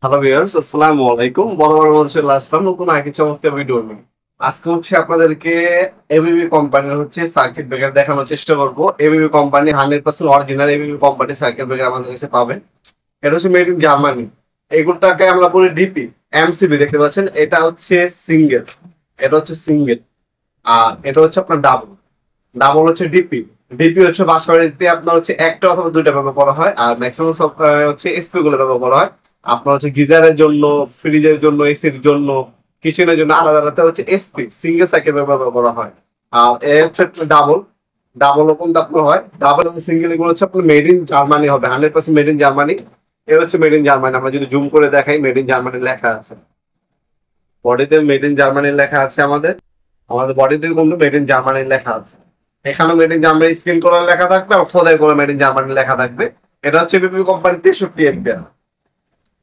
Hello viewers, আসসালামু আলাইকুম। বরাবর মতো চলে আসলাম নতুন আরেকটি চমৎকার ভিডিও নিয়ে। আজকে আপনাদেরকে এবিবি কোম্পানির সার্কিট ব্রেকার দেখানোর চেষ্টা করব। ABB company 100% original ABB company circuit breaker আমাদের কাছে পাবেন। এটা মেড ইন জার্মানি। এগুলোটাকে আমরা বলি ডিপি, এমসিবি দেখতে পাচ্ছেন। এটা সিঙ্গেল, এটা সিঙ্গেল, আর এটা আপনার ডাবল। Double DP. ডিপি বাসাবাড়িতে আপনার একটা অথবা দুইটা ব্যবহার করা হয়, আর ম্যাক্সিমাম সব এসপি গুলো ব্যবহার করা হয়। আপনার গিজারের জন্য, ফ্রিজের জন্য, এসির জন্য, কিচেনের জন্য আলাদা আলাদা এসপি সিঙ্গেল সাইকেল ব্যবহার করা হয়। আর এর ডাবল। ডাবল কোনটা আপনার হয়, ডাবল এবং সিঙ্গেল এগুলো আপনার মেড ইন জার্মানি হবে, 100% মেড ইন জার্মানি। এর মেড ইন জার্মানি। আমরা যদি জুম করে দেখাই, মেড ইন জার্মানি লেখা আছে বডিতে, মেড ইন জার্মানি লেখা আছে। আমাদের বডিতে কিন্তু মেড ইন জার্মানি লেখা আছে। এখানে মেড ইন জার্মানি স্ক্রিন করে লেখা থাকবে, আর খোদাই করে মেড ইন জার্মানি লেখা থাকবে। এটা বিপি কোম্পানি 63 এম্পিয়ার।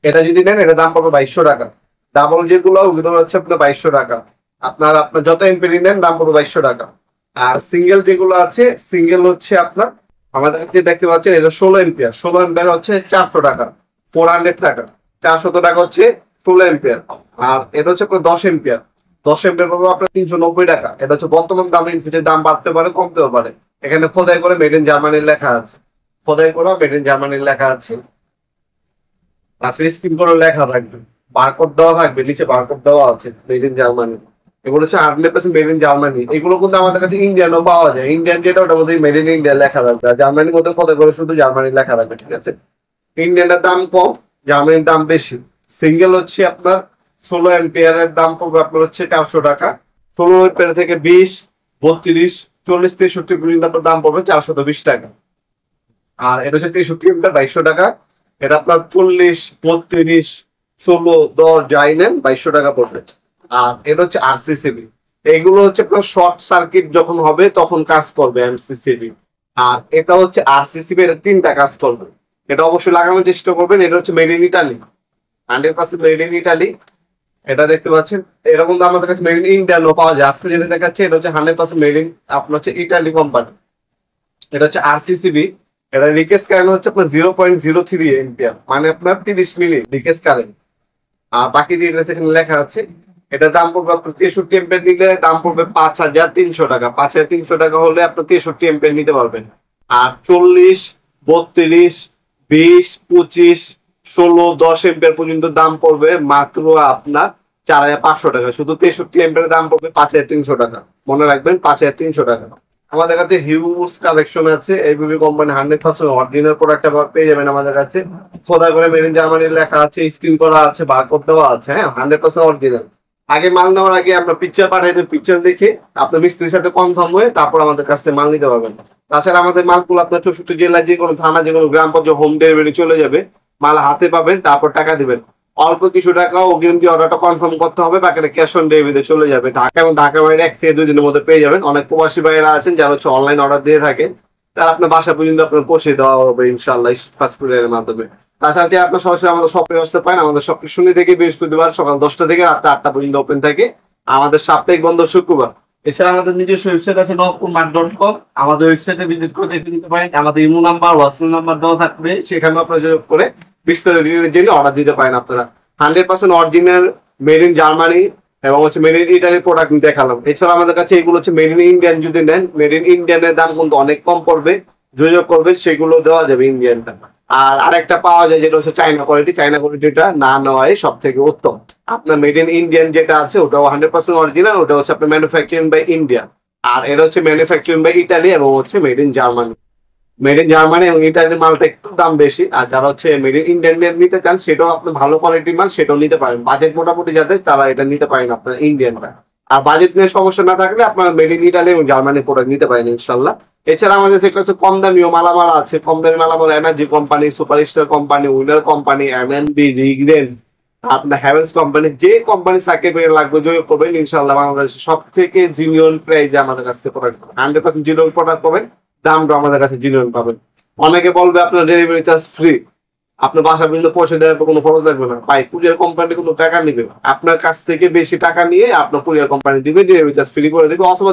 এটা যদি নেন, এটা দাম পড়বে 2200 টাকা। ডাবল যেগুলো ওগুলো আপনার 2200 টাকা। আপনার যত এমপিডি নেন দাম পড়বে 2200 টাকা। আর সিঙ্গেল যেগুলো আছে, সিঙ্গেল আপনার আমাদের কাছে দেখতে পাচ্ছেন, এটা 16 এম্পিয়ার। 16 এম্পিয়ার 400 টাকা, 400 টাকা। 400 টাকা 16 এম্পিয়ার। আর এটা আপনার 10 এম্পিয়ার। 10 এম্পিয়ার পাবো আপনার 390 টাকা। এটা বর্তমান দাম, ইনফিউচার দাম বাড়তে পারে, কমতেও পারে। এখানে খোদাই করে মেড ইন জার্মানির লেখা আছে, খোদাই করে মেড ইন জার্মানির লেখা আছে। স্ক্রিন করে লেখা থাকবে, বারকোড দেওয়া থাকবে, নিচে বারকোড দেওয়া আছে মেড ইন জার্মানি। এগুলো 100% মেড ইন জার্মানি। এগুলো কিন্তু আমাদের কাছে ইন্ডিয়ানও পাওয়া যায়। ইন্ডিয়ান যেটা, ওটার মধ্যে মেড ইন ইন্ডিয়া লেখা থাকবে, আর জার্মানির মধ্যে খোদাই করে শুধু জার্মানি লেখা থাকবে। ঠিক আছে, ইন্ডিয়ানের দাম কম, জার্মানির দাম বেশি। সিঙ্গেল আপনার 16 এম্পিয়ারের দাম পড়বে আপনার 400 টাকা। 16 এম্পিয়ার থেকে 20, 32, 40, 63 পর্যন্ত আপনার দাম পড়বে 420 টাকা। আর এটা 63 এম্পিয়ার 2200 টাকা। এটা আপনার 40, 32, 16, 10 যাই নেন 2200 টাকা পড়বে। আর এটা আরসিসিবি। এগুলো আপনার শর্ট সার্কিট যখন হবে তখন কাজ করবে এমসিসিবি। আর এটা আরসিসিবি। এটা 3টা কাজ করবে। এটা অবশ্যই লাগানোর চেষ্টা করবেন। এটা made in Italy, 100% made in Italy. এটা দেখতে পাচ্ছেন। এরকম আমাদের কাছে মেড ইন ইন্ডিয়ানও পাওয়া যায়। আজকে যেটা দেখাচ্ছে, এটা 100% মেড ইন আপনার ইটালি কোম্পানি। এটা আরসিসিবি। এটা লিকেজ কারেন্ট আপনার 0.03 এম্পিয়ার, মানে আপনার 30 মিলি লিকেজ কারেন্ট। আর বাকি ডিটেইলস এখানে লেখা আছে। এটা দাম পড়বে আপনার 63 এম্পিয়ার নিলে দাম পড়বে 5300 টাকা। 5300 টাকা হলে আপনি 63 এম্পিয়ার নিতে পারবেন। আর 40, 32, 20, 25, 16, 10 এম্পিয়ার পর্যন্ত দাম পড়বে মাত্র আপনার 4500 টাকা। শুধু 63 এম্পিয়ার দাম পড়বে 5300 টাকা। মনে রাখবেন, 5300 টাকা। আমাদের কাছে হিউজ কালেকশন আছে। এবিবি কোম্পানি 100% অরিজিনাল প্রোডাক্ট পেয়ে যাবেন আমাদের কাছে। খোদা করে মেড ইন জার্মানির লেখা আছে, স্ক্রিন করা আছে, বারকোড দেওয়া আছে। হ্যাঁ, 100% অরিজিনাল। আগে মাল নেওয়ার আগে আপনার পিকচার পাঠাইতে, পিকচার দেখে আপনার মিস্ত্রির সাথে কনফার্ম হয়ে তারপর আমাদের কাছ থেকে মাল নিতে পারবেন। তাছাড়া আমাদের মালগুলো আপনার 64 জেলায় যে কোনো থানা, যে কোনো গ্রাম পর্যায়ে হোম ডেলিভারি চলে যাবে। মাল হাতে পাবেন, তারপর টাকা দিবেন। অল্প কিছু টাকা অগ্রিম দিয়ে অর্ডারটা কনফার্ম করতে হবে, বাকিটা ক্যাশ অন ডেলিভারিতে চলে যাবে। ঢাকা এবং ঢাকা বাইরে 1 থেকে 2 দিনের মধ্যে পেয়ে যাবেন। অনেক প্রবাসী ভাইয়েরা আছেন যারা অনলাইন অর্ডার দিয়ে থাকেন, তারা আপনার বাসা পর্যন্ত আপনার পৌঁছে দেওয়া হবে ইনশাআল্লাহ ফাস্ট ফুডের মাধ্যমে। তাছাড়া আপনার সরাসরি আমাদের শপে আসতে পারেন। আমাদের শপ শনি থেকে বৃহস্পতিবার সকাল 10টা থেকে রাত 8টা পর্যন্ত ওপেন থাকে। আমাদের সাপ্তাহিক বন্ধ শুক্রবার। এছাড়া আমাদের নিজস্ব ওয়েবসাইট আছে navapurmart.com। আমাদের ওয়েবসাইটে ভিজিট করে দেখে নিতে পারেন। আমাদের ইমো নাম্বার, হোয়াটসঅ্যাপ নাম্বার দেওয়া থাকবে, সেখানে আপনারা যোগাযোগ করে বিস্তারিত জেনে অর্ডার দিতে পারেন। আপনারা 100% অরিজিনাল মেড ইন জার্মানি এবং মেড ইন ইটালি প্রোডাক্ট দেখালাম। এছাড়া আমাদের কাছে এগুলো মেড ইন ইন্ডিয়ান যদি নেন, মেড ইন ইন্ডিয়ানের দাম কিন্তু অনেক কম পড়বে। যোগাযোগ করবেন, সেগুলো দেওয়া যাবে ইন্ডিয়ানটা। আর আরেকটা পাওয়া যায় যেটা চাইনা কোয়ালিটি। চাইনা কোয়ালিটিটা না নেওয়াই সব থেকে উত্তম। আপনার মেড ইন ইন্ডিয়ান যেটা আছে ওটাও 100% অরিজিনাল। ওটা আপনার ম্যানুফ্যাকচারিং বাই ইন্ডিয়া। আর এটা ম্যানুফ্যাকচারিং বাই ইটালি এবং made in Germany. Made in Germany এবং ইটালির মালটা একটু দাম বেশি। আর যারা মেড ইন ইন্ডিয়ান নিতে চান, সেটাও আপনার ভালো কোয়ালিটির মাল, সেটাও নিতে পারেন। বাজেট মোটামুটি যাদের, তারা এটা নিতে পারেন আপনার ইন্ডিয়ানটা। আর বাজেট নিয়ে সমস্যা না থাকলে আপনারা মেড ইন ইটালি এবং জার্মানি প্রোডাক্ট নিতে পারেন ইনশাল্লাহ। এছাড়া আমাদের কাছে কম দামিও মালামাল আছে। কম দামি মালামাল energy company, superstar company, winner company, MNB, রিগরেন, আপনার হ্যাভেলস কোম্পানি, যে কোম্পানি সার্কিট ব্রেকার লাগবে যোগাযোগ করবেন ইনশাল্লাহ। বাংলাদেশের সব থেকে জিনিয়ন প্রাইসে আমাদের কাছ থেকে প্রোডাক্ট 100% জিনিয়ন প্রোডাক্ট পাবেন। দামটা আমাদের কাছে জিনিয়ন পাবেন। অনেকে বলবে আপনার ডেলিভারি চার্জ ফ্রি, আপনার বাসা পর্যন্ত পৌঁছে দেওয়ার কোনো খরচ লাগবে না। ভাই, কুরিয়ার কোম্পানি কোনো টাকা নিবে, আপনার কাছ থেকে বেশি টাকা নিয়ে আপনার কুরিয়ার কোম্পানি দিবে, ডেলিভারি চার্জ ফ্রি করে দেবে, অথবা